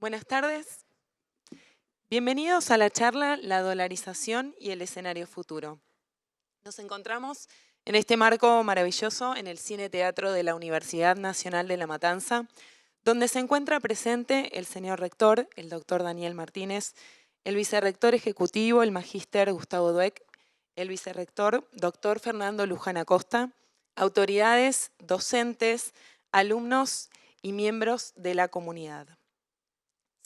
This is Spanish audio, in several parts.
Buenas tardes. Bienvenidos a la charla La dolarización y el escenario futuro. Nos encontramos en este marco maravilloso en el Cine Teatro de la Universidad Nacional de La Matanza, donde se encuentra presente el señor rector, el doctor Daniel Martínez, el vicerrector ejecutivo, el magíster Gustavo Dueck, el vicerrector, doctor Fernando Luján Acosta, autoridades, docentes, alumnos y miembros de la comunidad.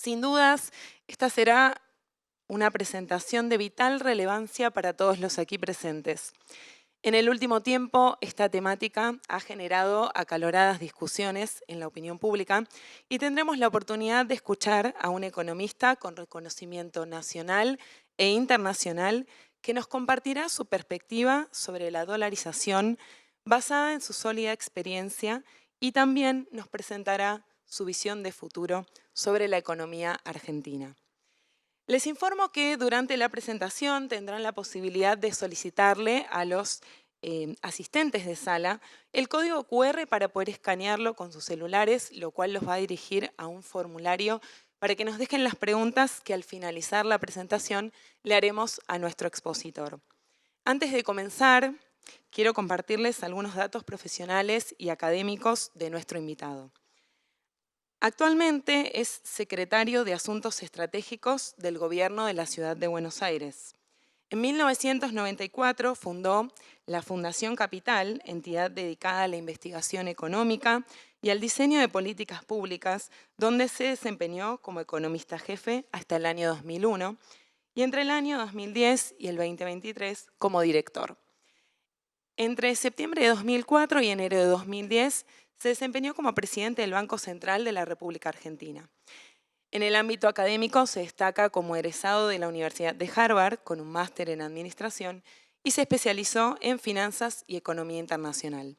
Sin dudas, esta será una presentación de vital relevancia para todos los aquí presentes. En el último tiempo, esta temática ha generado acaloradas discusiones en la opinión pública y tendremos la oportunidad de escuchar a un economista con reconocimiento nacional e internacional que nos compartirá su perspectiva sobre la dolarización basada en su sólida experiencia y también nos presentará su visión de futuro sobre la economía argentina. Les informo que durante la presentación tendrán la posibilidad de solicitarle a los asistentes de sala el código QR para poder escanearlo con sus celulares, lo cual los va a dirigir a un formulario para que nos dejen las preguntas que al finalizar la presentación le haremos a nuestro expositor. Antes de comenzar, quiero compartirles algunos datos profesionales y académicos de nuestro invitado. Actualmente es secretario de Asuntos Estratégicos del Gobierno de la Ciudad de Buenos Aires. En 1994 fundó la Fundación Capital, entidad dedicada a la investigación económica y al diseño de políticas públicas, donde se desempeñó como economista jefe hasta el año 2001 y entre el año 2010 y el 2023 como director. Entre septiembre de 2004 y enero de 2010 se desempeñó como presidente del Banco Central de la República Argentina. En el ámbito académico se destaca como egresado de la Universidad de Harvard con un máster en administración y se especializó en finanzas y economía internacional.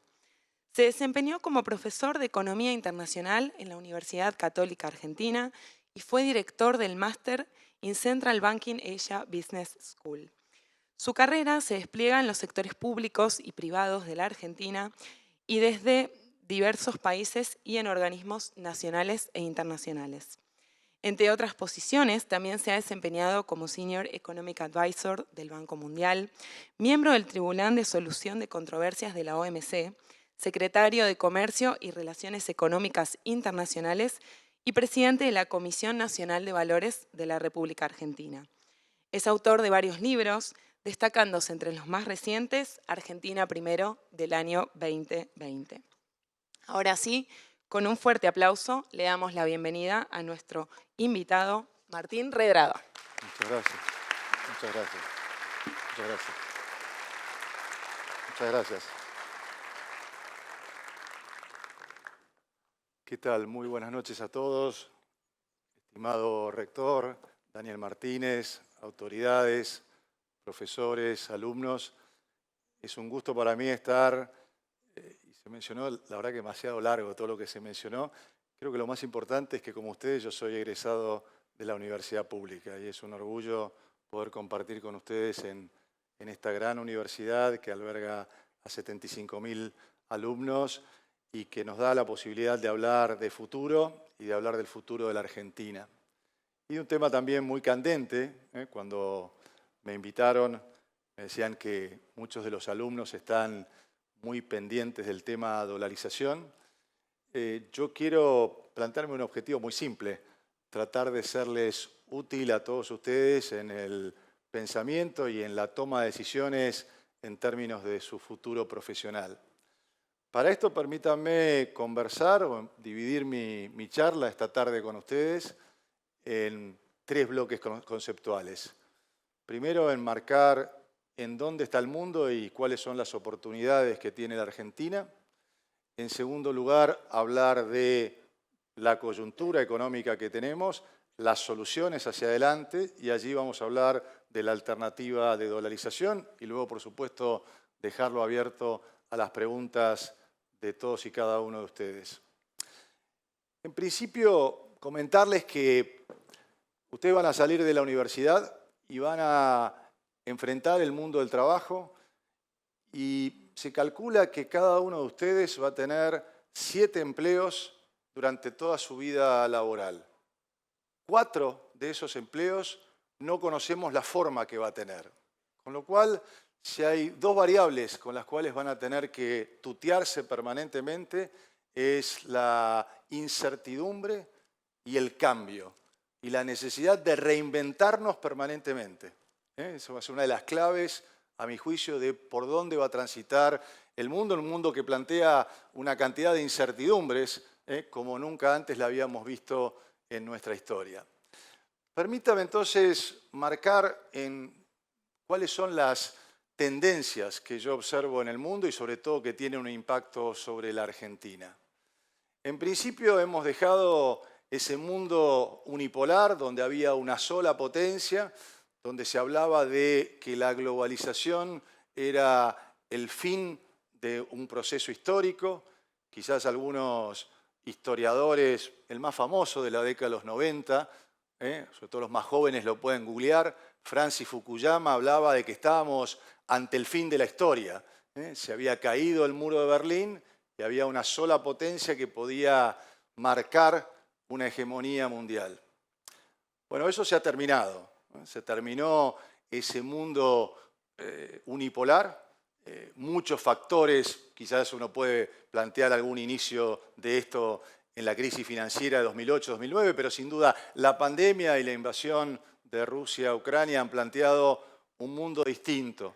Se desempeñó como profesor de economía internacional en la Universidad Católica Argentina y fue director del máster in Central Banking Asia Business School. Su carrera se despliega en los sectores públicos y privados de la Argentina y desde diversos países y en organismos nacionales e internacionales. Entre otras posiciones, también se ha desempeñado como Senior Economic Advisor del Banco Mundial, miembro del Tribunal de Solución de Controversias de la OMC, secretario de Comercio y Relaciones Económicas Internacionales y presidente de la Comisión Nacional de Valores de la República Argentina. Es autor de varios libros, destacándose entre los más recientes Argentina Primero del año 2020. Ahora sí, con un fuerte aplauso, le damos la bienvenida a nuestro invitado, Martín Redrada. Muchas gracias. Muchas gracias. Muchas gracias. Muchas gracias. ¿Qué tal? Muy buenas noches a todos. Estimado rector, Daniel Martínez, autoridades, profesores, alumnos. Es un gusto para mí estar, y se mencionó, la verdad que demasiado largo todo lo que se mencionó. Creo que lo más importante es que como ustedes yo soy egresado de la universidad pública y es un orgullo poder compartir con ustedes en esta gran universidad que alberga a 75.000 alumnos y que nos da la posibilidad de hablar de futuro y de hablar del futuro de la Argentina. Y un tema también muy candente, cuando me invitaron, me decían que muchos de los alumnos están muy pendientes del tema dolarización. Yo quiero plantearme un objetivo muy simple, tratar de serles útil a todos ustedes en el pensamiento y en la toma de decisiones en términos de su futuro profesional. Para esto permítanme conversar o dividir mi charla esta tarde con ustedes en 3 bloques conceptuales. Primero, enmarcar en dónde está el mundo y cuáles son las oportunidades que tiene la Argentina. En segundo lugar, hablar de la coyuntura económica que tenemos, las soluciones hacia adelante, y allí vamos a hablar de la alternativa de dolarización y luego, por supuesto, dejarlo abierto a las preguntas de todos y cada uno de ustedes. En principio, comentarles que ustedes van a salir de la universidad y van a enfrentar el mundo del trabajo y se calcula que cada uno de ustedes va a tener 7 empleos durante toda su vida laboral. 4 de esos empleos no conocemos la forma que va a tener. Con lo cual, si hay 2 variables con las cuales van a tener que tutearse permanentemente, es la incertidumbre y el cambio, y la necesidad de reinventarnos permanentemente. Eso va a ser una de las claves, a mi juicio, de por dónde va a transitar el mundo, un mundo que plantea una cantidad de incertidumbres como nunca antes la habíamos visto en nuestra historia. Permítame entonces marcar en cuáles son las tendencias que yo observo en el mundo y sobre todo que tienen un impacto sobre la Argentina. En principio hemos dejado ese mundo unipolar donde había una sola potencia, donde se hablaba de que la globalización era el fin de un proceso histórico. Quizás algunos historiadores, el más famoso de la década de los 90, sobre todo los más jóvenes lo pueden googlear, Francis Fukuyama hablaba de que estábamos ante el fin de la historia. Se había caído el muro de Berlín y había una sola potencia que podía marcar una hegemonía mundial. Bueno, eso se ha terminado. Se terminó ese mundo unipolar. Muchos factores, quizás uno puede plantear algún inicio de esto en la crisis financiera de 2008-2009, pero sin duda la pandemia y la invasión de Rusia a Ucrania han planteado un mundo distinto.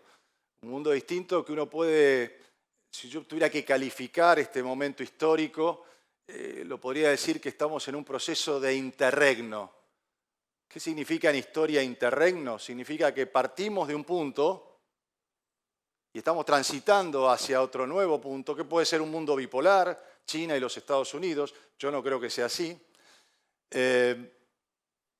Un mundo distinto que uno puede, si yo tuviera que calificar este momento histórico, lo podría decir que estamos en un proceso de interregno. ¿Qué significa en historia interregno? Significa que partimos de un punto y estamos transitando hacia otro nuevo punto, que puede ser un mundo bipolar, China y los Estados Unidos. Yo no creo que sea así.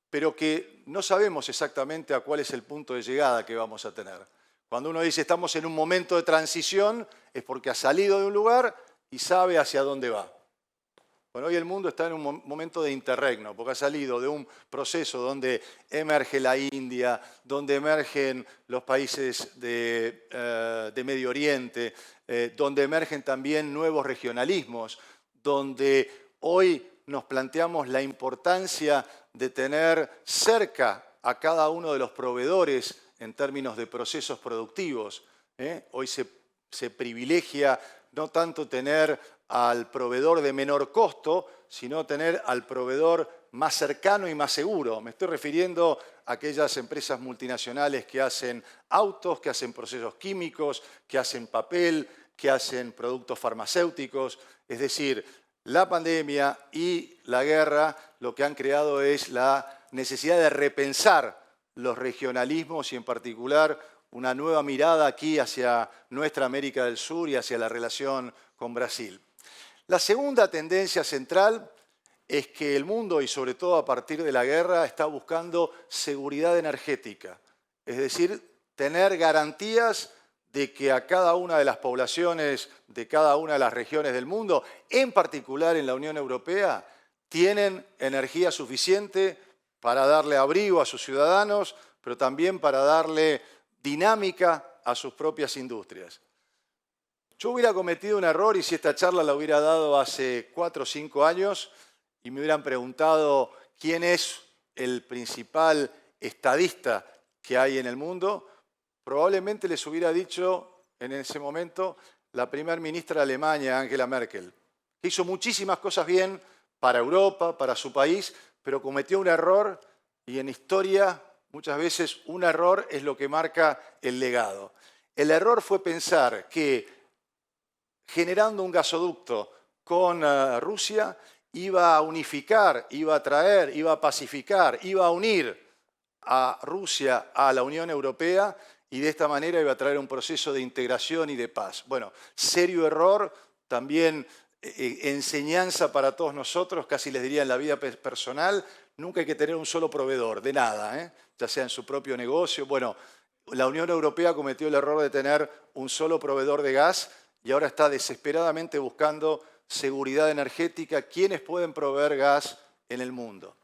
Pero que no sabemos exactamente a cuál es el punto de llegada que vamos a tener. Cuando uno dice estamos en un momento de transición, es porque ha salido de un lugar y sabe hacia dónde va. Bueno, hoy el mundo está en un momento de interregno, porque ha salido de un proceso donde emerge la India, donde emergen los países de Medio Oriente, donde emergen también nuevos regionalismos, donde hoy nos planteamos la importancia de tener cerca a cada uno de los proveedores en términos de procesos productivos. Hoy se privilegia no tanto tener al proveedor de menor costo, sino tener al proveedor más cercano y más seguro. Me estoy refiriendo a aquellas empresas multinacionales que hacen autos, que hacen procesos químicos, que hacen papel, que hacen productos farmacéuticos. Es decir, la pandemia y la guerra lo que han creado es la necesidad de repensar los regionalismos y en particular una nueva mirada aquí hacia nuestra América del Sur y hacia la relación con Brasil. La segunda tendencia central es que el mundo, y sobre todo a partir de la guerra, está buscando seguridad energética. Es decir, tener garantías de que a cada una de las poblaciones de cada una de las regiones del mundo, en particular en la Unión Europea, tienen energía suficiente para darle abrigo a sus ciudadanos, pero también para darle dinámica a sus propias industrias. Yo hubiera cometido un error y si esta charla la hubiera dado hace 4 o 5 años y me hubieran preguntado quién es el principal estadista que hay en el mundo, probablemente les hubiera dicho en ese momento la primera ministra de Alemania, Angela Merkel, que hizo muchísimas cosas bien para Europa, para su país, pero cometió un error y en historia muchas veces un error es lo que marca el legado. El error fue pensar que generando un gasoducto con Rusia iba a unificar, iba a traer, iba a pacificar, iba a unir a Rusia a la Unión Europea y de esta manera iba a traer un proceso de integración y de paz. Bueno, serio error, también enseñanza para todos nosotros, casi les diría en la vida personal, nunca hay que tener un solo proveedor, de nada, ya sea en su propio negocio. Bueno, la Unión Europea cometió el error de tener un solo proveedor de gas y ahora está desesperadamente buscando seguridad energética, quiénes pueden proveer gas en el mundo.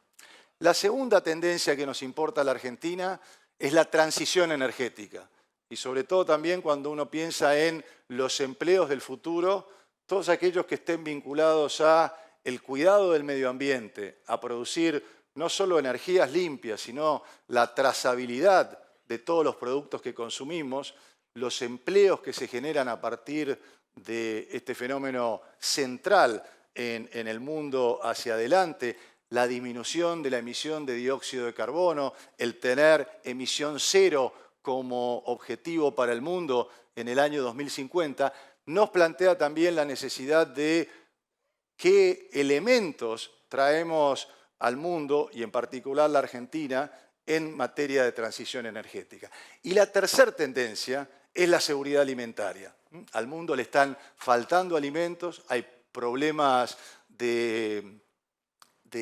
La segunda tendencia que nos importa a la Argentina es la transición energética y sobre todo también cuando uno piensa en los empleos del futuro, todos aquellos que estén vinculados a el cuidado del medio ambiente, a producir no solo energías limpias, sino la trazabilidad de todos los productos que consumimos, los empleos que se generan a partir de este fenómeno central en el mundo hacia adelante, la disminución de la emisión de dióxido de carbono, el tener emisión cero como objetivo para el mundo en el año 2050, nos plantea también la necesidad de qué elementos traemos al mundo, y en particular la Argentina, en materia de transición energética. Y la tercera tendencia es la seguridad alimentaria. Al mundo le están faltando alimentos, hay problemas de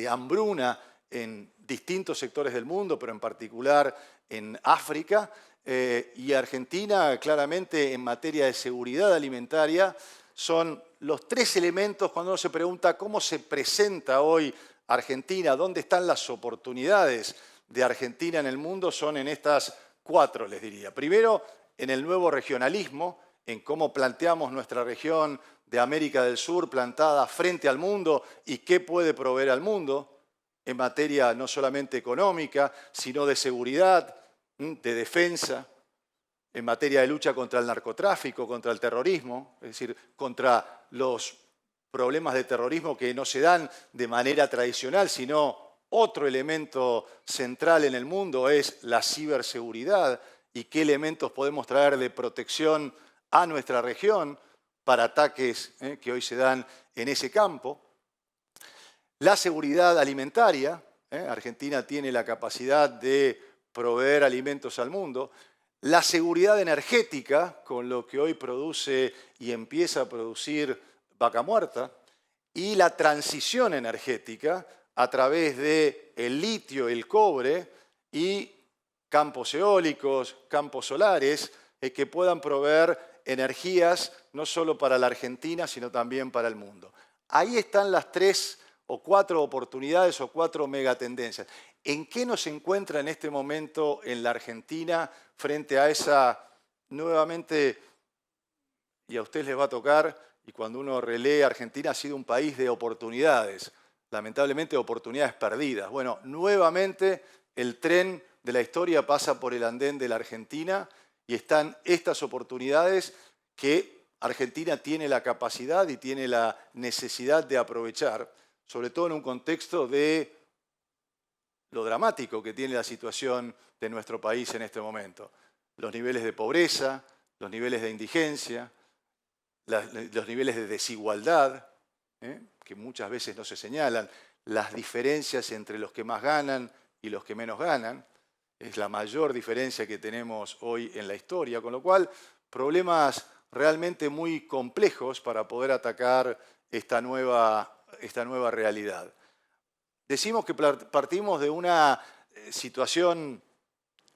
hambruna en distintos sectores del mundo, pero en particular en África, y Argentina claramente en materia de seguridad alimentaria son los tres elementos cuando uno se pregunta cómo se presenta hoy Argentina, dónde están las oportunidades de Argentina en el mundo, son en estas cuatro, les diría. Primero, en el nuevo regionalismo, en cómo planteamos nuestra región de América del Sur plantada frente al mundo y qué puede proveer al mundo en materia no solamente económica, sino de seguridad, de defensa, en materia de lucha contra el narcotráfico, contra el terrorismo, es decir, contra los problemas de terrorismo que no se dan de manera tradicional, sino otro elemento central en el mundo es la ciberseguridad y qué elementos podemos traer de protección a nuestra región para ataques que hoy se dan en ese campo. La seguridad alimentaria, Argentina tiene la capacidad de proveer alimentos al mundo. La seguridad energética, con lo que hoy produce y empieza a producir Vaca Muerta, y la transición energética a través del litio, el cobre y campos eólicos, campos solares, que puedan proveer energías no solo para la Argentina, sino también para el mundo. Ahí están las tres o cuatro oportunidades o cuatro megatendencias. ¿En qué nos encuentra en este momento en la Argentina frente a esa, nuevamente, y a ustedes les va a tocar, y cuando uno relee, Argentina ha sido un país de oportunidades, lamentablemente oportunidades perdidas? Bueno, nuevamente el tren de la historia pasa por el andén de la Argentina y están estas oportunidades que Argentina tiene la capacidad y tiene la necesidad de aprovechar, sobre todo en un contexto de lo dramático que tiene la situación de nuestro país en este momento. Los niveles de pobreza, los niveles de indigencia, los niveles de desigualdad, que muchas veces no se señalan, las diferencias entre los que más ganan y los que menos ganan, es la mayor diferencia que tenemos hoy en la historia, con lo cual problemas realmente muy complejos para poder atacar esta nueva realidad. Decimos que partimos de una situación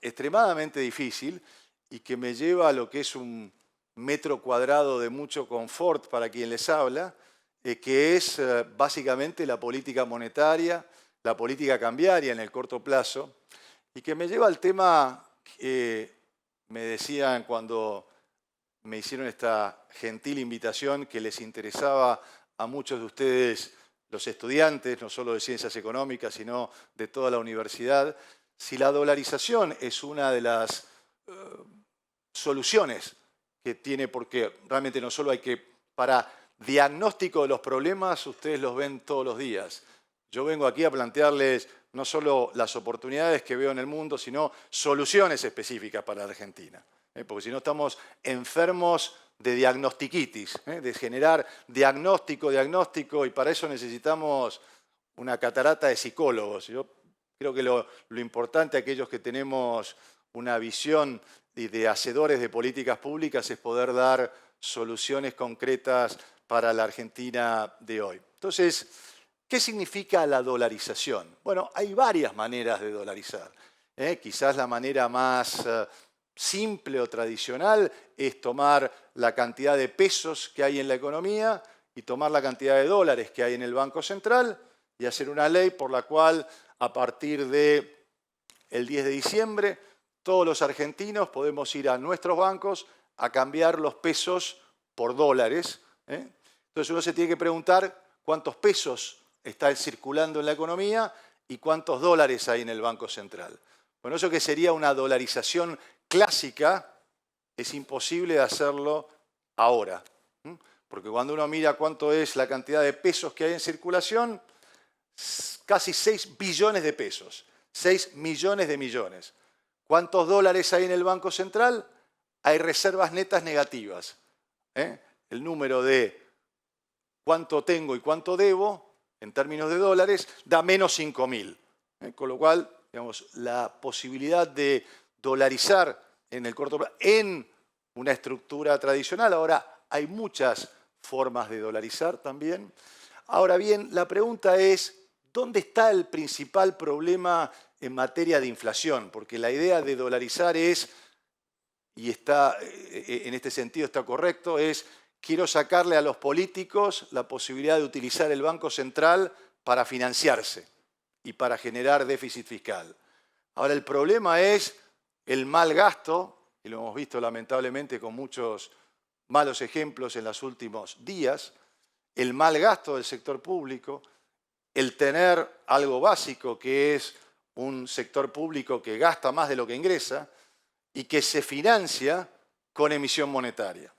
extremadamente difícil y que me lleva a lo que es un metro cuadrado de mucho confort para quien les habla, que es básicamente la política monetaria, la política cambiaria en el corto plazo, y que me lleva al tema que me decían cuando me hicieron esta gentil invitación que les interesaba a muchos de ustedes, los estudiantes, no solo de ciencias económicas, sino de toda la universidad, si la dolarización es una de las soluciones que tiene, porque realmente no solo hay que, para diagnóstico de los problemas, ustedes los ven todos los días. Yo vengo aquí a plantearles no solo las oportunidades que veo en el mundo, sino soluciones específicas para la Argentina. Porque si no estamos enfermos de diagnostiquitis, de generar diagnóstico, y para eso necesitamos una catarata de psicólogos. Yo creo que lo importante, aquellos que tenemos una visión de hacedores de políticas públicas, es poder dar soluciones concretas para la Argentina de hoy. Entonces, ¿qué significa la dolarización? Bueno, hay varias maneras de dolarizar. Quizás la manera más simple o tradicional es tomar la cantidad de pesos que hay en la economía y tomar la cantidad de dólares que hay en el Banco Central y hacer una ley por la cual a partir del 10 de diciembre todos los argentinos podemos ir a nuestros bancos a cambiar los pesos por dólares. Entonces uno se tiene que preguntar cuántos pesos están circulando en la economía y cuántos dólares hay en el Banco Central. Bueno, eso que sería una dolarización clásica, es imposible hacerlo ahora. Porque cuando uno mira cuánto es la cantidad de pesos que hay en circulación, casi 6 billones de pesos, 6 millones de millones. ¿Cuántos dólares hay en el Banco Central? Hay reservas netas negativas. El número de cuánto tengo y cuánto debo, en términos de dólares, da menos 5.000. Con lo cual, digamos, la posibilidad de dolarizar en el corto plazo, en una estructura tradicional, ahora hay muchas formas de dolarizar también. Ahora bien, la pregunta es, ¿dónde está el principal problema en materia de inflación? Porque la idea de dolarizar es, y está, en este sentido está correcto, es quiero sacarle a los políticos la posibilidad de utilizar el Banco Central para financiarse y para generar déficit fiscal. Ahora, el problema es el mal gasto, y lo hemos visto lamentablemente con muchos malos ejemplos en los últimos días, el mal gasto del sector público, el tener algo básico que es un sector público que gasta más de lo que ingresa y que se financia con emisión monetaria.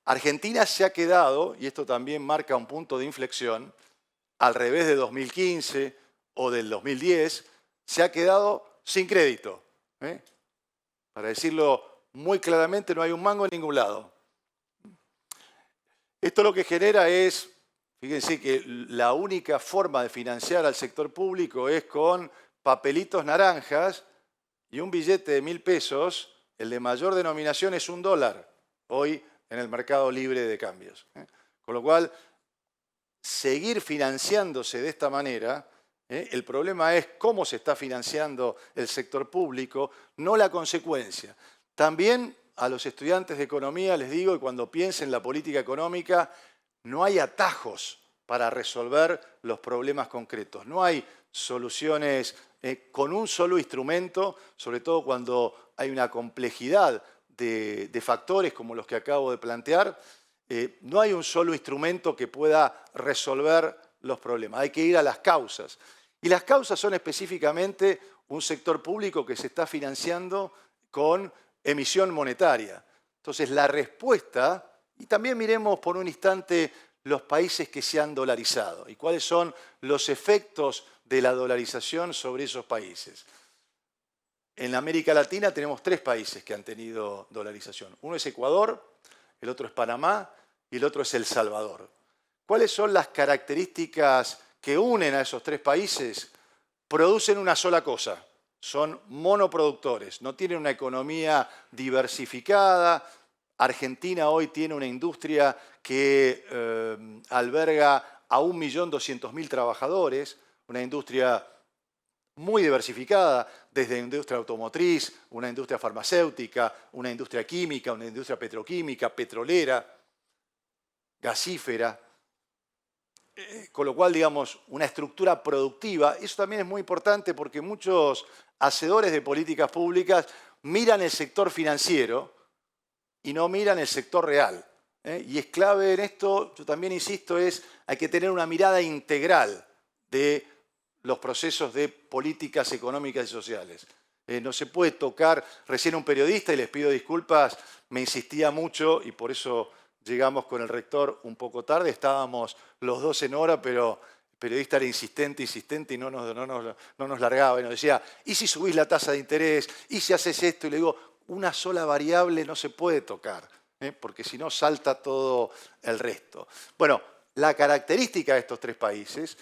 Argentina se ha quedado, y esto también marca un punto de inflexión, al revés de 2015 o del 2010, se ha quedado sin crédito. Para decirlo muy claramente, no hay un mango en ningún lado. Esto lo que genera es, fíjense que la única forma de financiar al sector público es con papelitos naranjas y un billete de 1.000 pesos, el de mayor denominación es $1, hoy en el mercado libre de cambios. Con lo cual, seguir financiándose de esta manera, el problema es cómo se está financiando el sector público, no la consecuencia. También a los estudiantes de economía les digo que cuando piensen en la política económica, no hay atajos para resolver los problemas concretos. No hay soluciones con un solo instrumento, sobre todo cuando hay una complejidad de factores como los que acabo de plantear. No hay un solo instrumento que pueda resolver los problemas. Hay que ir a las causas. Y las causas son específicamente un sector público que se está financiando con emisión monetaria. Entonces, la respuesta, y también miremos por un instante los países que se han dolarizado y cuáles son los efectos de la dolarización sobre esos países. En América Latina tenemos 3 países que han tenido dolarización. Uno es Ecuador, el otro es Panamá y el otro es El Salvador. ¿Cuáles son las características que unen a esos 3 países? Producen una sola cosa. Son monoproductores, no tienen una economía diversificada. Argentina hoy tiene una industria que alberga a 1.200.000 trabajadores, una industria muy diversificada, desde industria automotriz, una industria farmacéutica, una industria química, una industria petroquímica, petrolera, gasífera. Con lo cual, digamos, una estructura productiva. Eso también es muy importante porque muchos hacedores de políticas públicas miran el sector financiero y no miran el sector real. Y es clave en esto, yo también insisto, hay que tener una mirada integral de los procesos de políticas económicas y sociales. No se puede tocar, recién un periodista, y les pido disculpas, me insistía mucho y por eso llegamos con el rector un poco tarde, estábamos los dos en hora, pero el periodista era insistente y no nos largaba. Y nos decía, ¿y si subís la tasa de interés? ¿Y si haces esto? Y le digo, una sola variable no se puede tocar, porque si no salta todo el resto. Bueno, la característica de estos 3 países,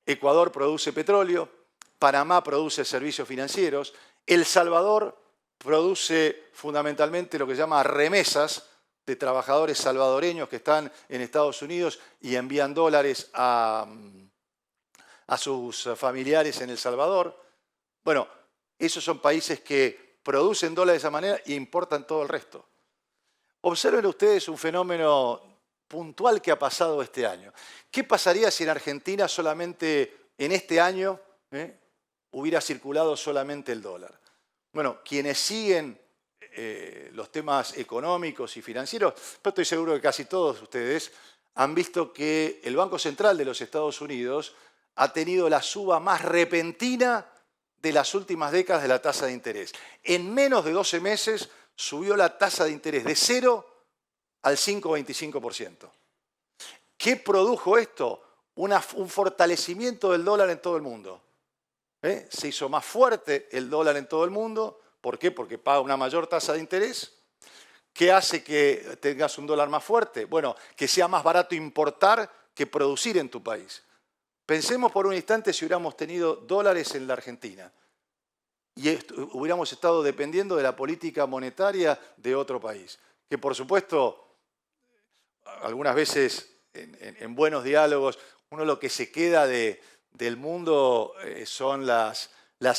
Ecuador produce petróleo, Panamá produce servicios financieros, El Salvador produce fundamentalmente lo que se llama remesas, de trabajadores salvadoreños que están en Estados Unidos y envían dólares a sus familiares en El Salvador. Bueno, esos son países que producen dólares de esa manera e importan todo el resto. Observen ustedes un fenómeno puntual que ha pasado este año. ¿Qué pasaría si en Argentina solamente en este año hubiera circulado solamente el dólar? Bueno, quienes siguen los temas económicos y financieros, pero estoy seguro que casi todos ustedes han visto que el Banco Central de los Estados Unidos ha tenido la suba más repentina de las últimas décadas de la tasa de interés. En menos de 12 meses subió la tasa de interés de 0 al 5,25%. ¿Qué produjo esto? Un fortalecimiento del dólar en todo el mundo. Se hizo más fuerte el dólar en todo el mundo. ¿Por qué? Porque paga una mayor tasa de interés. ¿Qué hace que tengas un dólar más fuerte? Bueno, que sea más barato importar que producir en tu país. Pensemos por un instante si hubiéramos tenido dólares en la Argentina y hubiéramos estado dependiendo de la política monetaria de otro país. Que por supuesto, algunas veces en buenos diálogos, uno lo que se queda del mundo son las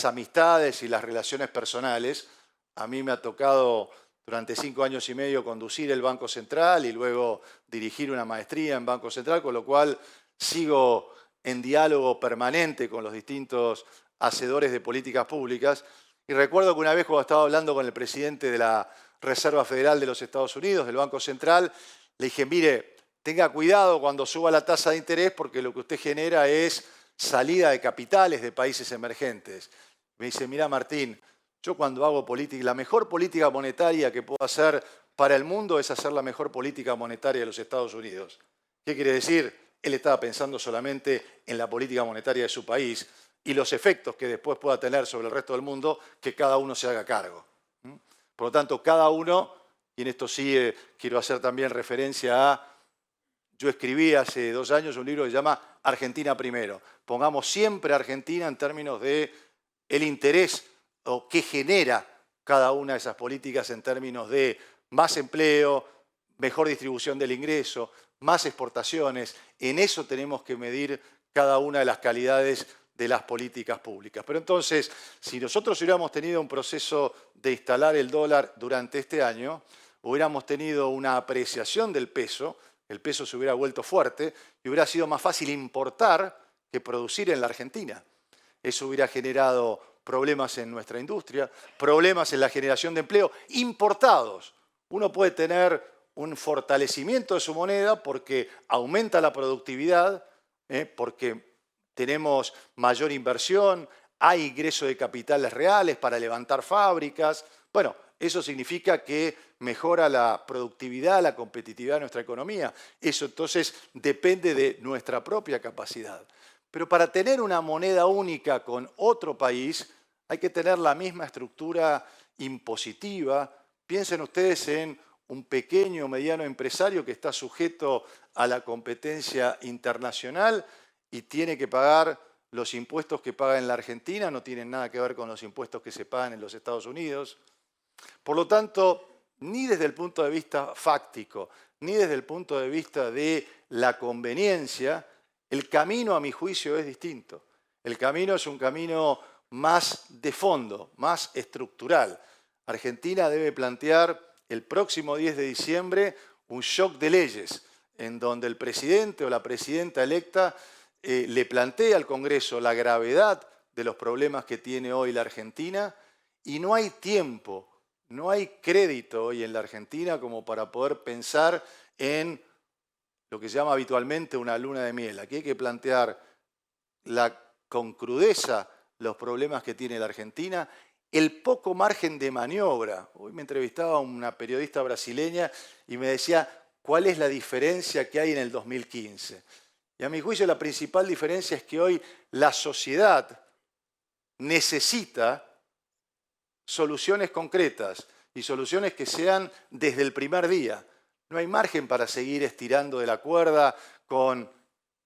amistades y las relaciones personales. A mí me ha tocado durante 5 años y medio conducir el Banco Central y luego dirigir una maestría en Banco Central, con lo cual sigo en diálogo permanente con los distintos hacedores de políticas públicas. Y recuerdo que una vez cuando estaba hablando con el presidente de la Reserva Federal de los Estados Unidos, del Banco Central, le dije, mire, tenga cuidado cuando suba la tasa de interés porque lo que usted genera es salida de capitales de países emergentes. Me dice, mira Martín, yo cuando hago política, la mejor política monetaria que puedo hacer para el mundo es hacer la mejor política monetaria de los Estados Unidos. ¿Qué quiere decir? Él estaba pensando solamente en la política monetaria de su país y los efectos que después pueda tener sobre el resto del mundo, que cada uno se haga cargo. Por lo tanto, cada uno, y en esto sí quiero hacer también referencia a, yo escribí hace 2 años un libro que se llama Argentina Primero. Pongamos siempre a Argentina en términos de el interés o qué genera cada una de esas políticas en términos de más empleo, mejor distribución del ingreso, más exportaciones. En eso tenemos que medir cada una de las calidades de las políticas públicas. Pero entonces, si nosotros hubiéramos tenido un proceso de instalar el dólar durante este año, hubiéramos tenido una apreciación del peso, el peso se hubiera vuelto fuerte y hubiera sido más fácil importar que producir en la Argentina. Eso hubiera generado problemas en nuestra industria, problemas en la generación de empleo importados. Uno puede tener un fortalecimiento de su moneda porque aumenta la productividad, porque tenemos mayor inversión, hay ingreso de capitales reales para levantar fábricas. Bueno, eso significa que mejora la productividad, la competitividad de nuestra economía. Eso entonces depende de nuestra propia capacidad. Pero para tener una moneda única con otro país hay que tener la misma estructura impositiva. Piensen ustedes en un pequeño o mediano empresario que está sujeto a la competencia internacional y tiene que pagar los impuestos que paga en la Argentina, no tienen nada que ver con los impuestos que se pagan en los Estados Unidos. Por lo tanto, ni desde el punto de vista fáctico, ni desde el punto de vista de la conveniencia, el camino, a mi juicio, es distinto. El camino es un camino más de fondo, más estructural. Argentina debe plantear el próximo 10 de diciembre un shock de leyes, en donde el presidente o la presidenta electa le plantea al Congreso la gravedad de los problemas que tiene hoy la Argentina y no hay tiempo, no hay crédito hoy en la Argentina como para poder pensar en lo que se llama habitualmente una luna de miel. Aquí hay que plantear con crudeza los problemas que tiene la Argentina, el poco margen de maniobra. Hoy me entrevistaba una periodista brasileña y me decía cuál es la diferencia que hay en el 2015. Y a mi juicio la principal diferencia es que hoy la sociedad necesita soluciones concretas y soluciones que sean desde el primer día. No hay margen para seguir estirando de la cuerda con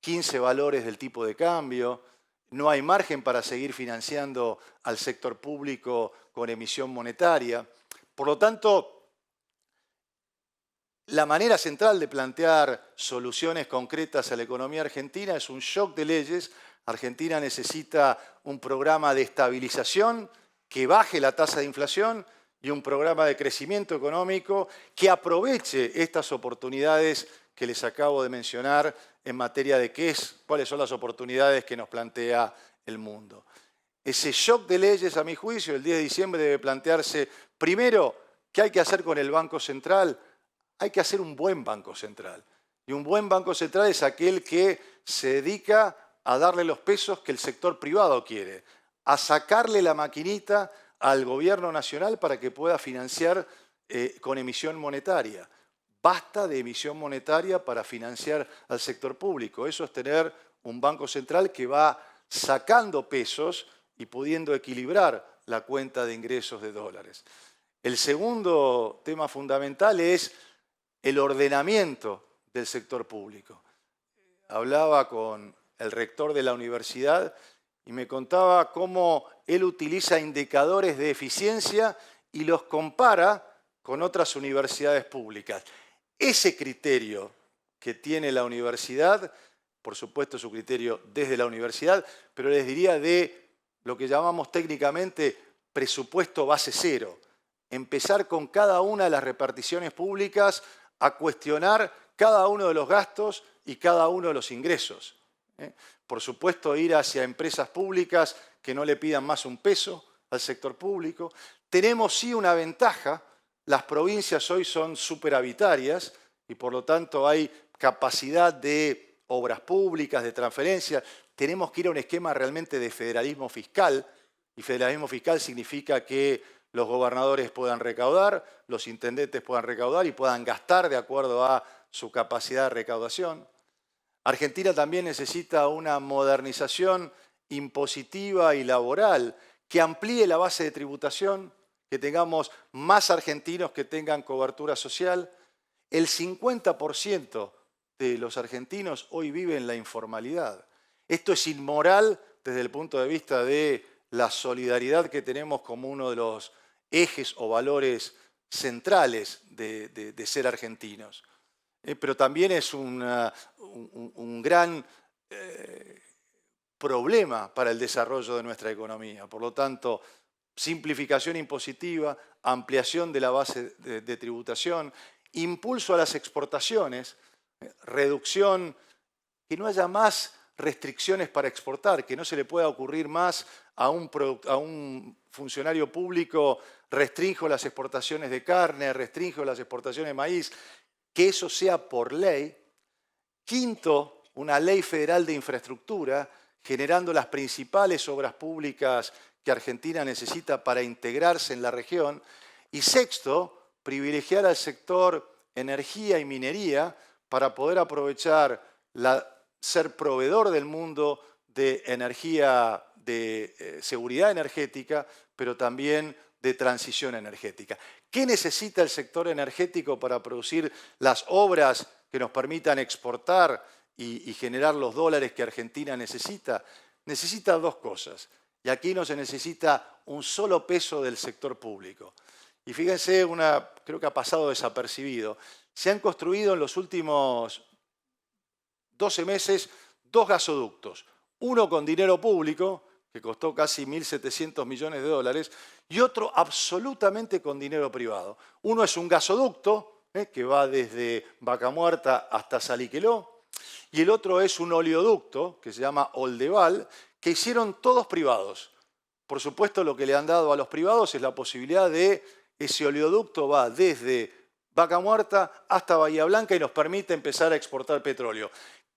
15 valores del tipo de cambio. No hay margen para seguir financiando al sector público con emisión monetaria. Por lo tanto, la manera central de plantear soluciones concretas a la economía argentina es un shock de leyes. Argentina necesita un programa de estabilización que baje la tasa de inflación y un programa de crecimiento económico que aproveche estas oportunidades que les acabo de mencionar en materia de cuáles son las oportunidades que nos plantea el mundo. Ese shock de leyes, a mi juicio, el 10 de diciembre debe plantearse primero qué hay que hacer con el Banco Central. Hay que hacer un buen Banco Central. Y un buen Banco Central es aquel que se dedica a darle los pesos que el sector privado quiere, a sacarle la maquinita al gobierno nacional para que pueda financiar con emisión monetaria. Basta de emisión monetaria para financiar al sector público. Eso es tener un banco central que va sacando pesos y pudiendo equilibrar la cuenta de ingresos de dólares. El segundo tema fundamental es el ordenamiento del sector público. Hablaba con el rector de la universidad y me contaba cómo él utiliza indicadores de eficiencia y los compara con otras universidades públicas. Ese criterio que tiene la universidad, por supuesto su criterio desde la universidad, pero les diría de lo que llamamos técnicamente presupuesto base cero. Empezar con cada una de las reparticiones públicas a cuestionar cada uno de los gastos y cada uno de los ingresos. Por supuesto, ir hacia empresas públicas que no le pidan más un peso al sector público. Tenemos sí una ventaja, las provincias hoy son superavitarias y por lo tanto hay capacidad de obras públicas, de transferencia. Tenemos que ir a un esquema realmente de federalismo fiscal, y federalismo fiscal significa que los gobernadores puedan recaudar, los intendentes puedan recaudar y puedan gastar de acuerdo a su capacidad de recaudación. Argentina también necesita una modernización impositiva y laboral que amplíe la base de tributación, que tengamos más argentinos que tengan cobertura social. El 50% de los argentinos hoy vive en la informalidad. Esto es inmoral desde el punto de vista de la solidaridad que tenemos como uno de los ejes o valores centrales de ser argentinos. Pero también es un gran problema para el desarrollo de nuestra economía. Por lo tanto, simplificación impositiva, ampliación de la base de tributación, impulso a las exportaciones, reducción, que no haya más restricciones para exportar, que no se le pueda ocurrir más a un funcionario público restringo las exportaciones de carne, restringo las exportaciones de maíz, que eso sea por ley. Quinto, una ley federal de infraestructura, generando las principales obras públicas que Argentina necesita para integrarse en la región. Y sexto, privilegiar al sector energía y minería para poder aprovechar ser proveedor del mundo de energía, de seguridad energética, pero también de transición energética. ¿Qué necesita el sector energético para producir las obras que nos permitan exportar y generar los dólares que Argentina necesita? Necesita dos cosas. Y aquí no se necesita un solo peso del sector público. Y fíjense, creo que ha pasado desapercibido. Se han construido en los últimos 12 meses 2 gasoductos. Uno con dinero público, que costó casi 1.700 millones de dólares, y otro absolutamente con dinero privado. Uno es un gasoducto, que va desde Vaca Muerta hasta Saliqueló, y el otro es un oleoducto, que se llama Oldeval, que hicieron todos privados. Por supuesto, lo que le han dado a los privados es la posibilidad de, ese oleoducto va desde Vaca Muerta hasta Bahía Blanca y nos permite empezar a exportar petróleo.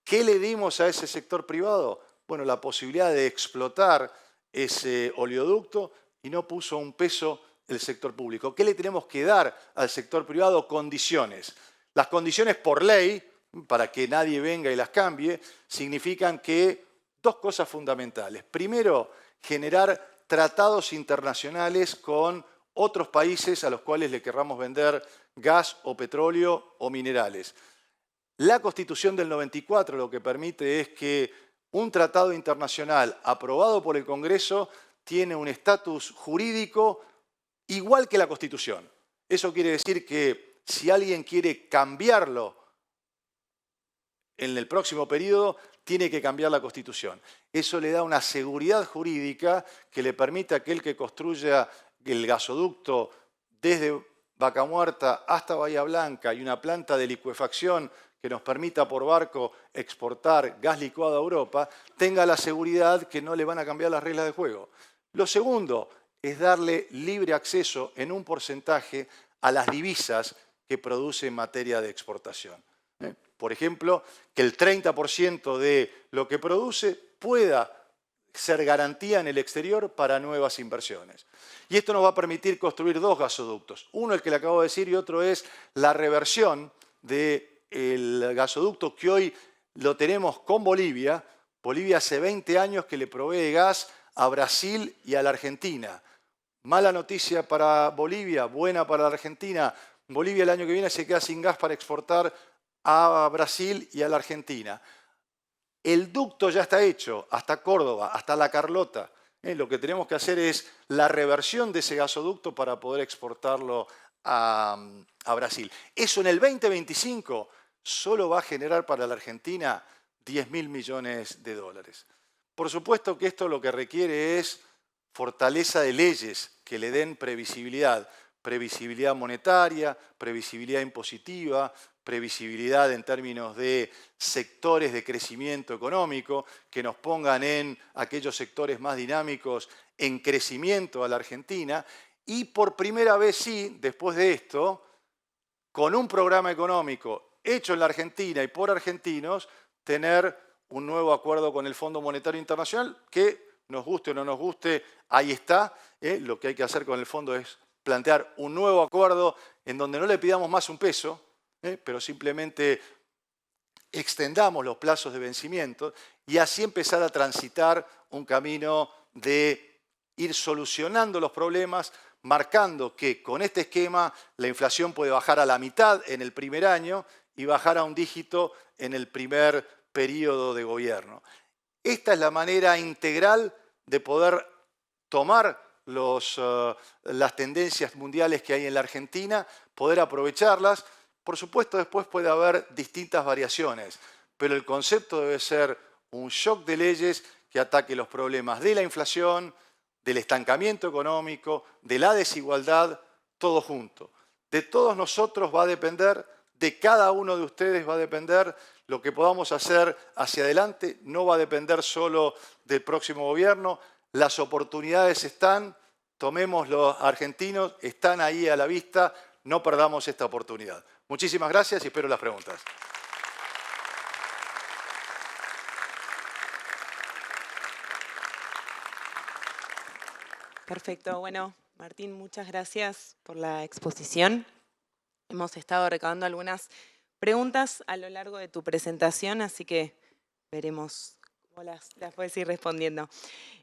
¿Qué le dimos a ese sector privado? Bueno, la posibilidad de explotar ese oleoducto y no puso un peso el sector público. ¿Qué le tenemos que dar al sector privado? Condiciones. Las condiciones por ley, para que nadie venga y las cambie, significan que dos cosas fundamentales. Primero, generar tratados internacionales con otros países a los cuales le querramos vender gas o petróleo o minerales. La Constitución del 94 lo que permite es que un tratado internacional aprobado por el Congreso tiene un estatus jurídico igual que la Constitución. Eso quiere decir que si alguien quiere cambiarlo en el próximo periodo, tiene que cambiar la Constitución. Eso le da una seguridad jurídica que le permite a aquel que construya el gasoducto desde Vaca Muerta hasta Bahía Blanca y una planta de licuefacción que nos permita por barco exportar gas licuado a Europa, tenga la seguridad que no le van a cambiar las reglas de juego. Lo segundo es darle libre acceso en un porcentaje a las divisas que produce en materia de exportación. por ejemplo, que el 30% de lo que produce pueda ser garantía en el exterior para nuevas inversiones. Y esto nos va a permitir construir 2 gasoductos. Uno, el que le acabo de decir, y otro es la reversión del gasoducto que hoy lo tenemos con Bolivia. Bolivia hace 20 años que le provee gas a Brasil y a la Argentina. Mala noticia para Bolivia, buena para la Argentina. Bolivia el año que viene se queda sin gas para exportar a Brasil y a la Argentina. El ducto ya está hecho, hasta Córdoba, hasta La Carlota. Lo que tenemos que hacer es la reversión de ese gasoducto para poder exportarlo a Brasil. Eso en el 2025 solo va a generar para la Argentina 10.000 millones de dólares. Por supuesto que esto lo que requiere es fortaleza de leyes que le den previsibilidad. Previsibilidad monetaria, previsibilidad impositiva, previsibilidad en términos de sectores de crecimiento económico, que nos pongan en aquellos sectores más dinámicos en crecimiento a la Argentina. Y por primera vez sí, después de esto, con un programa económico hecho en la Argentina y por argentinos, tener un nuevo acuerdo con el Fondo Monetario Internacional que, nos guste o no nos guste, ahí está. Lo que hay que hacer con el fondo es plantear un nuevo acuerdo en donde no le pidamos más un peso, pero simplemente extendamos los plazos de vencimiento y así empezar a transitar un camino de ir solucionando los problemas, marcando que con este esquema la inflación puede bajar a la mitad en el primer año y bajar a un dígito en el primer periodo de gobierno. Esta es la manera integral de poder tomar las tendencias mundiales que hay en la Argentina, poder aprovecharlas. Por supuesto, después puede haber distintas variaciones, pero el concepto debe ser un shock de leyes que ataque los problemas de la inflación, del estancamiento económico, de la desigualdad, todo junto. De todos nosotros va a depender, de cada uno de ustedes va a depender lo que podamos hacer hacia adelante. No va a depender solo del próximo gobierno. Las oportunidades están, tomemos los argentinos, están ahí a la vista, no perdamos esta oportunidad. Muchísimas gracias y espero las preguntas. Perfecto. Bueno, Martín, muchas gracias por la exposición. Hemos estado recabando algunas preguntas a lo largo de tu presentación, así que veremos cómo las puedes ir respondiendo.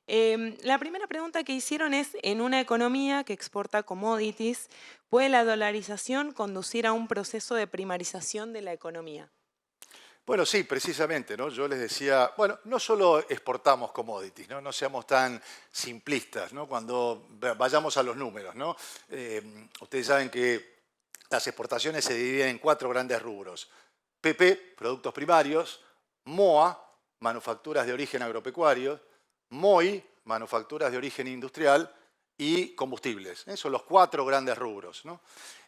La primera pregunta que hicieron es, en una economía que exporta commodities, ¿puede la dolarización conducir a un proceso de primarización de la economía? Bueno, sí, precisamente, ¿no? Yo les decía, bueno, no solo exportamos commodities, ¿no? No seamos tan simplistas, ¿no? Cuando vayamos a los números, ¿no? Ustedes saben que las exportaciones se dividen en 4 grandes rubros. PP, productos primarios, MOA, manufacturas de origen agropecuario, MOI, manufacturas de origen industrial y combustibles. Son los 4 grandes rubros, ¿no?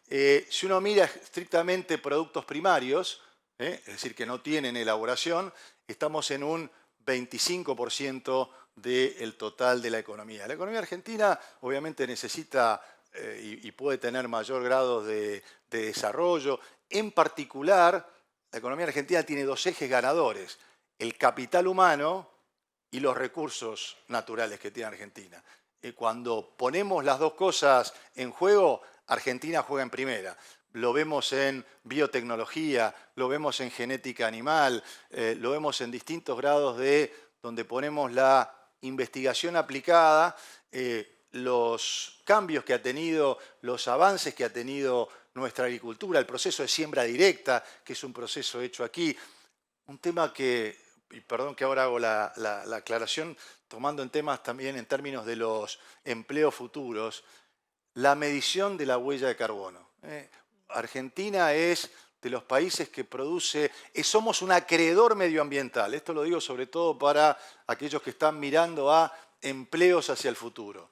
Si uno mira estrictamente productos primarios, es decir, que no tienen elaboración, estamos en un 25% del total de la economía. La economía argentina obviamente necesita y puede tener mayor grado de desarrollo. En particular, la economía argentina tiene 2 ejes ganadores: el capital humano y los recursos naturales que tiene Argentina. Cuando ponemos las 2 cosas en juego, Argentina juega en primera. Lo vemos en biotecnología, lo vemos en genética animal, lo vemos en distintos grados donde ponemos la investigación aplicada, los cambios que ha tenido, los avances que ha tenido nuestra agricultura, el proceso de siembra directa, que es un proceso hecho aquí. Un tema que, y perdón que ahora hago la aclaración, tomando en temas también en términos de los empleos futuros, la medición de la huella de carbono. Argentina es de los países que produce, somos un acreedor medioambiental. Esto lo digo sobre todo para aquellos que están mirando a empleos hacia el futuro.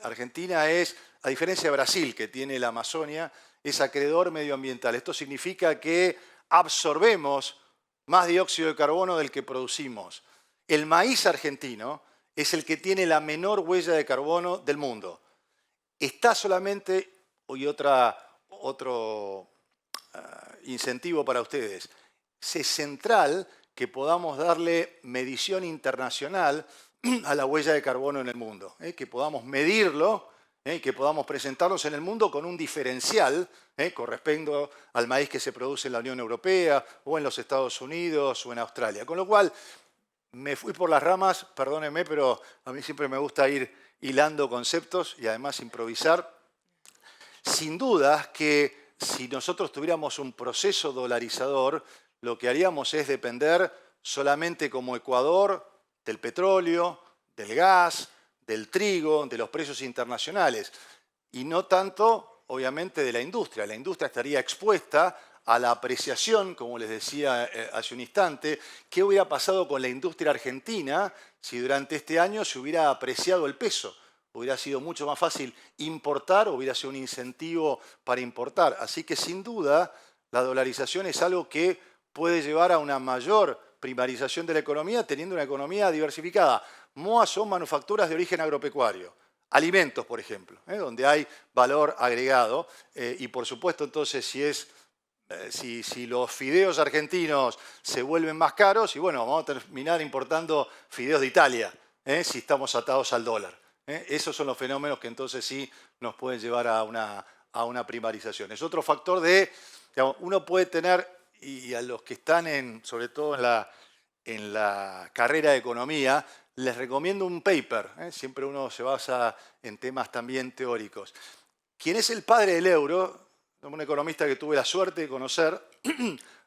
Argentina es, a diferencia de Brasil, que tiene la Amazonia, es acreedor medioambiental. Esto significa que absorbemos más dióxido de carbono del que producimos. El maíz argentino es el que tiene la menor huella de carbono del mundo. Está solamente, y otro incentivo para ustedes, es central que podamos darle medición internacional a la huella de carbono en el mundo, que podamos medirlo, que podamos presentarnos en el mundo con un diferencial con respecto al maíz que se produce en la Unión Europea o en los Estados Unidos o en Australia. Con lo cual, me fui por las ramas, perdónenme, pero a mí siempre me gusta ir hilando conceptos y además improvisar. Sin duda que si nosotros tuviéramos un proceso dolarizador, lo que haríamos es depender solamente como Ecuador del petróleo, del gas, del trigo, de los precios internacionales y no tanto, obviamente, de la industria. La industria estaría expuesta a la apreciación, como les decía hace un instante. ¿Qué hubiera pasado con la industria argentina si durante este año se hubiera apreciado el peso? Hubiera sido mucho más fácil importar, hubiera sido un incentivo para importar. Así que sin duda la dolarización es algo que puede llevar a una mayor primarización de la economía, teniendo una economía diversificada. MOA son manufacturas de origen agropecuario, alimentos, por ejemplo, donde hay valor agregado. Y por supuesto, entonces, si los fideos argentinos se vuelven más caros, y bueno, vamos a terminar importando fideos de Italia, si estamos atados al dólar. Esos son los fenómenos que entonces sí nos pueden llevar a una primarización. Es otro factor de, digamos, uno puede tener, y a los que están sobre todo en la carrera de economía, les recomiendo un paper. Siempre uno se basa en temas también teóricos. ¿Quién es el padre del euro? Un economista que tuve la suerte de conocer,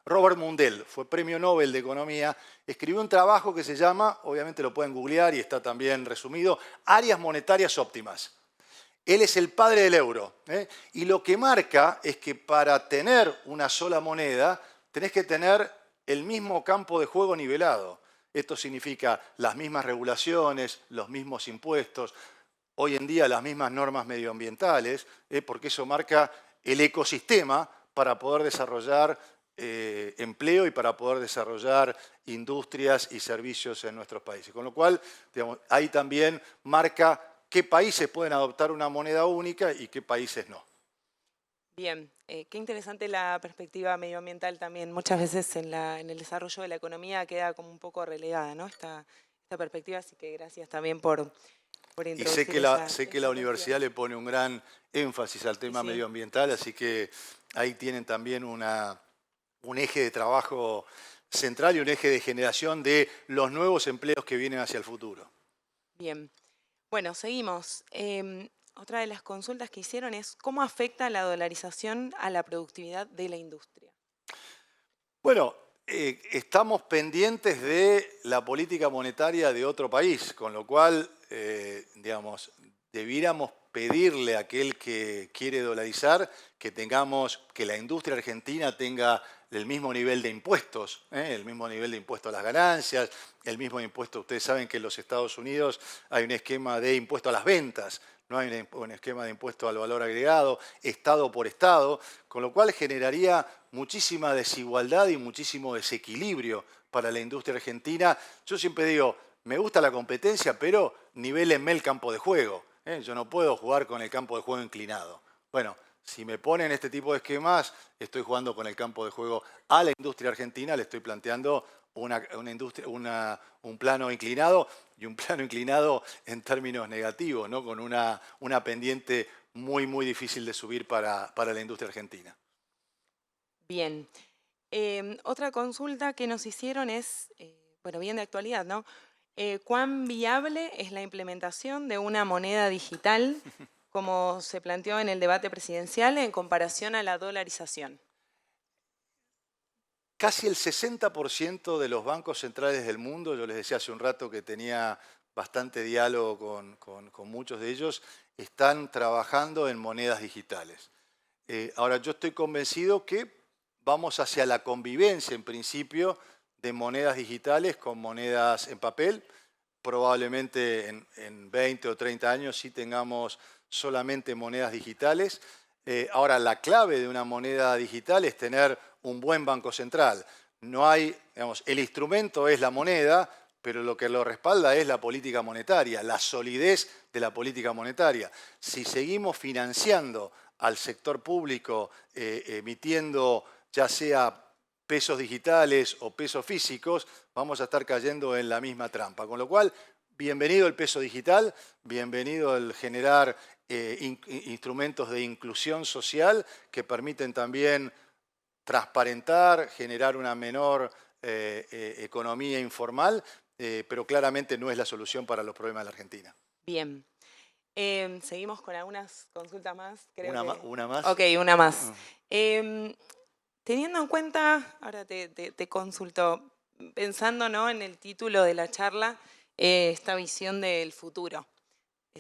Robert Mundell, fue premio Nobel de Economía, escribió un trabajo que se llama, obviamente lo pueden googlear y está también resumido, Áreas monetarias óptimas. Él es el padre del euro, y lo que marca es que para tener una sola moneda tenés que tener el mismo campo de juego nivelado. Esto significa las mismas regulaciones, los mismos impuestos, hoy en día las mismas normas medioambientales, porque eso marca el ecosistema para poder desarrollar empleo y para poder desarrollar industrias y servicios en nuestros países. Con lo cual, digamos, ahí también marca qué países pueden adoptar una moneda única y qué países no. Bien, qué interesante la perspectiva medioambiental también. Muchas veces en el desarrollo de la economía queda como un poco relegada, ¿no? Esta perspectiva, así que gracias también por Y sé introducir que la esa universidad cuestión. le pone un gran énfasis al tema Sí. medioambiental, así que ahí tienen también un eje de trabajo central y un eje de generación de los nuevos empleos que vienen hacia el futuro. Bien. Bueno, seguimos. Otra de las consultas que hicieron es ¿cómo afecta la dolarización a la productividad de la industria? Bueno, estamos pendientes de la política monetaria de otro país, con lo cual, digamos, debiéramos pedirle a aquel que quiere dolarizar que la industria argentina tenga el mismo nivel de impuestos, el mismo nivel de impuesto a las ganancias, el mismo impuesto. Ustedes saben que en los Estados Unidos hay un esquema de impuesto a las ventas, no hay un esquema de impuesto al valor agregado, estado por estado, con lo cual generaría muchísima desigualdad y muchísimo desequilibrio para la industria argentina. Yo siempre digo, me gusta la competencia, pero nivélenme el campo de juego. Yo no puedo jugar con el campo de juego inclinado. Bueno, si me ponen este tipo de esquemas, estoy jugando con el campo de juego a la industria argentina, le estoy planteando un plano inclinado, y un plano inclinado en términos negativos, ¿no? Con una pendiente muy, muy difícil de subir para la industria argentina. Bien. Otra consulta que nos hicieron es, bueno, bien de actualidad, ¿no? ¿Cuán viable es la implementación de una moneda digital como se planteó en el debate presidencial en comparación a la dolarización? Casi el 60% de los bancos centrales del mundo, yo les decía hace un rato que tenía bastante diálogo con muchos de ellos, están trabajando en monedas digitales. Ahora, yo estoy convencido que vamos hacia la convivencia, en principio, de monedas digitales con monedas en papel. Probablemente en 20 o 30 años sí tengamos solamente monedas digitales. Ahora, la clave de una moneda digital es tener un buen banco central. No hay, digamos, el instrumento es la moneda, pero lo que lo respalda es la política monetaria, la solidez de la política monetaria. Si seguimos financiando al sector público, emitiendo ya sea pesos digitales o pesos físicos, vamos a estar cayendo en la misma trampa. Con lo cual, bienvenido el peso digital, bienvenido el generar instrumentos de inclusión social que permiten también transparentar, generar una menor economía informal, pero claramente no es la solución para los problemas de la Argentina. Bien. Seguimos con algunas consultas más. ¿Una más? Ok, una más. Teniendo en cuenta, ahora te consulto, pensando, ¿no?, en el título de la charla, esta visión del futuro.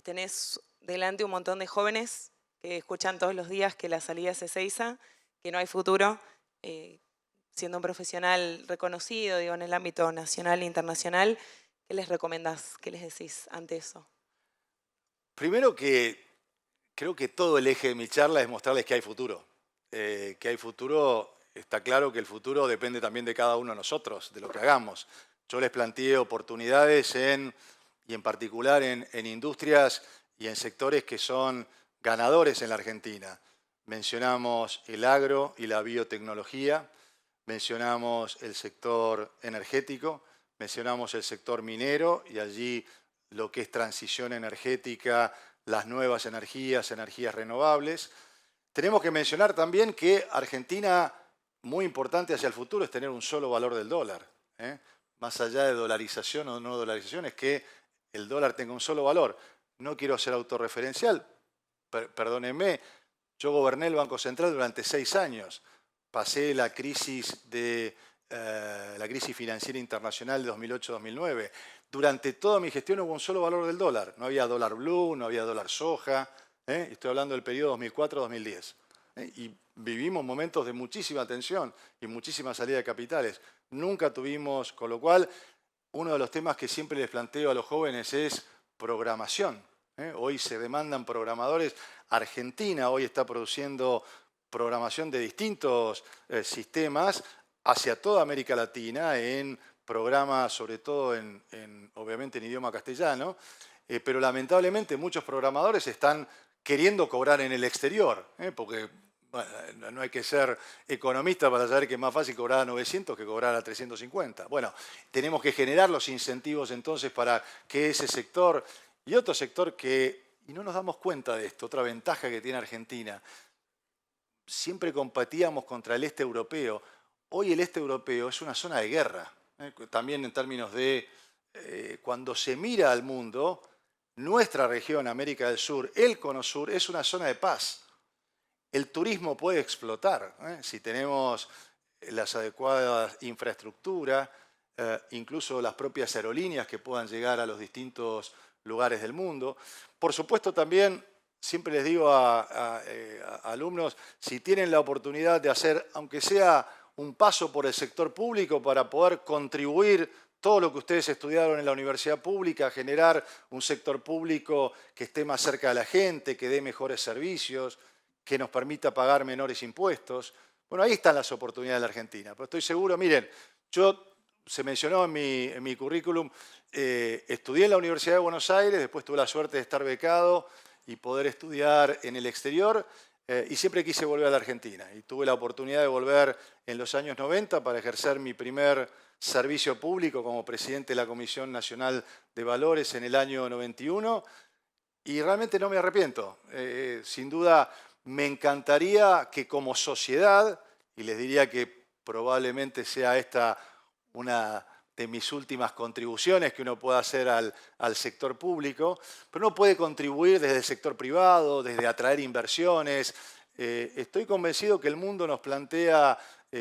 Tenés delante un montón de jóvenes que escuchan todos los días que la salida es Ezeiza, que no hay futuro, siendo un profesional reconocido, digo, en el ámbito nacional e internacional. ¿Qué les recomendás? ¿Qué les decís ante eso? Primero que creo que todo el eje de mi charla es mostrarles que hay futuro. Que hay futuro, está claro que el futuro depende también de cada uno de nosotros, de lo que hagamos. Yo les planteé oportunidades y en particular en industrias y en sectores que son ganadores en la Argentina. Mencionamos el agro y la biotecnología, mencionamos el sector energético, mencionamos el sector minero y allí lo que es transición energética, las nuevas energías, energías renovables. Tenemos que mencionar también que Argentina, muy importante hacia el futuro, es tener un solo valor del dólar. Más allá de dolarización o no dolarización, es que el dólar tenga un solo valor. No quiero ser autorreferencial, perdónenme, yo goberné el Banco Central durante 6 años. Pasé la crisis financiera internacional de 2008-2009. Durante toda mi gestión hubo un solo valor del dólar. No había dólar blue, no había dólar soja. Estoy hablando del periodo 2004-2010. Y vivimos momentos de muchísima tensión y muchísima salida de capitales. Nunca tuvimos, con lo cual, uno de los temas que siempre les planteo a los jóvenes es programación. Hoy se demandan programadores. Argentina hoy está produciendo programación de distintos sistemas hacia toda América Latina en programas, sobre todo obviamente en idioma castellano, pero lamentablemente muchos programadores están queriendo cobrar en el exterior, porque bueno, no hay que ser economista para saber que es más fácil cobrar a 900 que cobrar a 350. Bueno, tenemos que generar los incentivos entonces para que ese sector y otro sector y no nos damos cuenta de esto, otra ventaja que tiene Argentina, siempre competíamos contra el este europeo. Hoy el este europeo es una zona de guerra, también en términos de cuando se mira al mundo, nuestra región, América del Sur, el Cono Sur, es una zona de paz. El turismo puede explotar si tenemos las adecuadas infraestructuras, incluso las propias aerolíneas que puedan llegar a los distintos lugares del mundo. Por supuesto también, siempre les digo a alumnos, si tienen la oportunidad de hacer, aunque sea un paso por el sector público para poder contribuir todo lo que ustedes estudiaron en la universidad pública, generar un sector público que esté más cerca de la gente, que dé mejores servicios, que nos permita pagar menores impuestos. Bueno, ahí están las oportunidades de la Argentina. Pero estoy seguro, miren, se mencionó en mi currículum, estudié en la Universidad de Buenos Aires, después tuve la suerte de estar becado y poder estudiar en el exterior, y siempre quise volver a la Argentina. Y tuve la oportunidad de volver en los años 90 para ejercer mi primer servicio público como presidente de la Comisión Nacional de Valores en el año 91, y realmente no me arrepiento. Sin duda, me encantaría que como sociedad, y les diría que probablemente sea esta una de mis últimas contribuciones que uno pueda hacer al sector público, pero uno puede contribuir desde el sector privado, desde atraer inversiones. Estoy convencido que el mundo nos plantea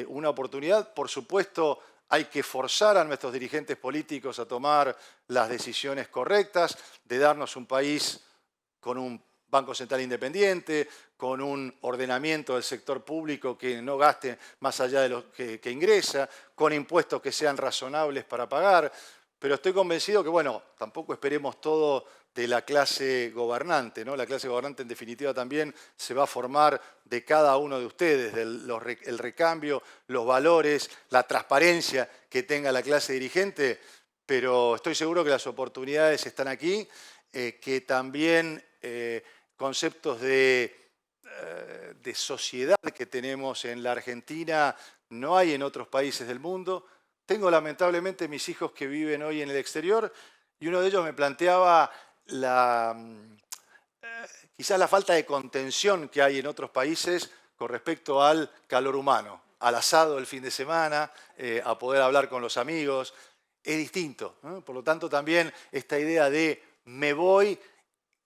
una oportunidad. Por supuesto, hay que forzar a nuestros dirigentes políticos a tomar las decisiones correctas, de darnos un país con un Banco Central independiente, con un ordenamiento del sector público que no gaste más allá de lo que ingresa, con impuestos que sean razonables para pagar. Pero estoy convencido que, bueno, tampoco esperemos todo de la clase gobernante, ¿no? La clase gobernante, en definitiva, también se va a formar de cada uno de ustedes, el recambio, los valores, la transparencia que tenga la clase dirigente, pero estoy seguro que las oportunidades están aquí, que también conceptos de sociedad que tenemos en la Argentina no hay en otros países del mundo. Tengo lamentablemente mis hijos que viven hoy en el exterior y uno de ellos me planteaba quizás la falta de contención que hay en otros países con respecto al calor humano, al asado el fin de semana, a poder hablar con los amigos. Es distinto, ¿no? Por lo tanto, también esta idea de me voy,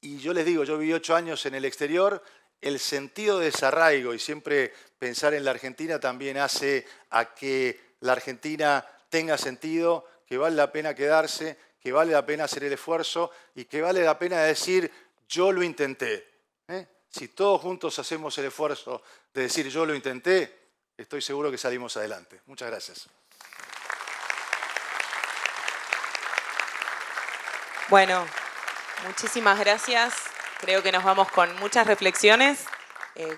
y yo les digo, yo viví 8 años en el exterior, el sentido de desarraigo y siempre pensar en la Argentina también hace a que la Argentina tenga sentido, que vale la pena quedarse, que vale la pena hacer el esfuerzo y que vale la pena decir yo lo intenté. Si todos juntos hacemos el esfuerzo de decir yo lo intenté, estoy seguro que salimos adelante. Muchas gracias. Bueno, muchísimas gracias. Creo que nos vamos con muchas reflexiones,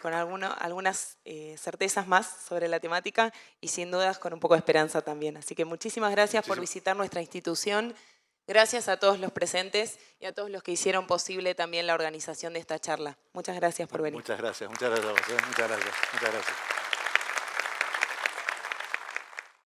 con algunas certezas más sobre la temática y sin dudas con un poco de esperanza también. Así que muchísimas gracias por visitar nuestra institución. Gracias a todos los presentes y a todos los que hicieron posible también la organización de esta charla. Muchas gracias por venir. Muchas gracias a vos. Muchas gracias.